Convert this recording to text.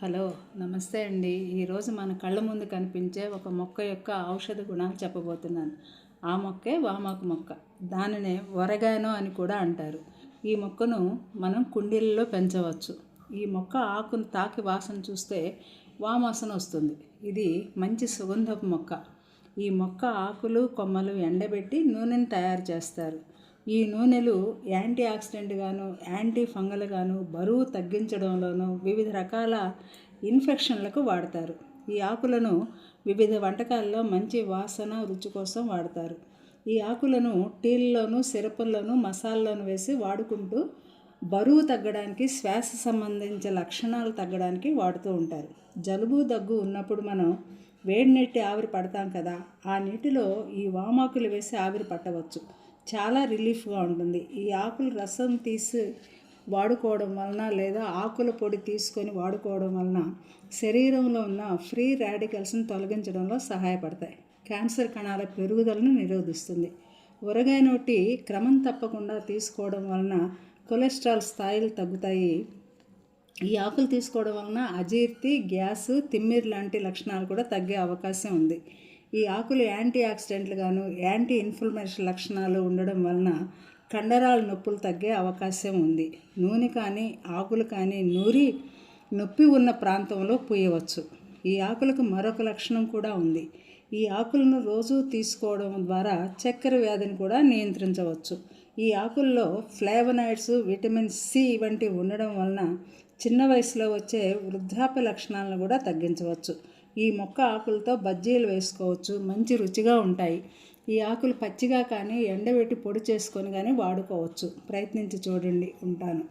Hello నమస్తే అండి. ఈరోజు మన కళ్ళ ముందు కనిపించే ఒక మొక్క యొక్క ఔషధ గుణాలు చెప్పబోతున్నాను. ఆ మొక్కే వామాకు మొక్క. దానినే ఒరగానో అని కూడా అంటారు. ఈ మొక్కను మనం కుండీలలో పెంచవచ్చు. ఈ మొక్క ఆకును తాకి వాసన చూస్తే వామాసన వస్తుంది. ఇది మంచి సుగంధపు మొక్క. ఈ మొక్క ఆకులు కొమ్మలు ఎండబెట్టి నూనెను తయారు చేస్తారు. ఈ నూనెలు యాంటీ ఆక్సిడెంట్ గాను, యాంటీ ఫంగల్ గాను, బరువు తగ్గించడంలోనూ, వివిధ రకాల ఇన్ఫెక్షన్లకు వాడతారు. ఈ ఆకులను వివిధ వంటకాల్లో మంచి వాసన, రుచి కోసం వాడతారు. ఈ ఆకులను టీల్లోనూ, సిరపుల్లోనూ, మసాలాలోనూ వేసి వాడుకుంటూ బరువు తగ్గడానికి, శ్వాస సంబంధించిన లక్షణాలు తగ్గడానికి వాడుతూ ఉంటారు. జలుబు, దగ్గు ఉన్నప్పుడు మనం వేడి నీటి ఆవిరి పడతాం కదా, ఆ నీటిలో ఈ వామాకులు వేసి ఆవిరి పట్టవచ్చు. చాలా రిలీఫ్గా ఉంటుంది. ఈ ఆకుల రసం తీసి వాడుకోవడం వలన లేదా ఆకుల పొడి తీసుకొని వాడుకోవడం వలన శరీరంలో ఉన్న ఫ్రీ రాడికల్స్ని తొలగించడంలో సహాయపడతాయి. క్యాన్సర్ కణాల పెరుగుదలను నిరోధిస్తుంది. ఒరగానో టీ క్రమం తప్పకుండా తీసుకోవడం వలన కొలెస్ట్రాల్ స్థాయిలు తగ్గుతాయి. ఈ ఆకులు తీసుకోవడం వలన అజీర్తి, గ్యాస్, తిమ్మిరి లాంటి లక్షణాలు కూడా తగ్గే అవకాశం ఉంది. ఈ ఆకులు యాంటీ ఆక్సిడెంట్లు గాను, యాంటీ ఇన్ఫ్లమేషన్ లక్షణాలు ఉండడం వలన కండరాల నొప్పులు తగ్గే అవకాశం ఉంది. నూనె కానీ ఆకులు కానీ నూరి నొప్పి ఉన్న ప్రాంతంలో పూయవచ్చు. ఈ ఆకులకు మరొక లక్షణం కూడా ఉంది. ఈ ఆకులను రోజు తీసుకోవడం ద్వారా చక్కెర వ్యాధిని కూడా నియంత్రించవచ్చు. ఈ ఆకుల్లో ఫ్లేవనాయిడ్స్, విటమిన్ సి వంటివి ఉండడం వలన చిన్న వయసులో వచ్చే వృద్ధాప్య లక్షణాలను కూడా తగ్గించవచ్చు. ఈ మొక్క ఆకులతో బజ్జీలు వేసుకోవచ్చు. మంచి రుచిగా ఉంటాయి. ఈ ఆకులు పచ్చిగా కానీ ఎండబెట్టి పొడి చేసుకొని కానీ వాడుకోవచ్చు. ప్రయత్నించి చూడండి. ఉంటాను.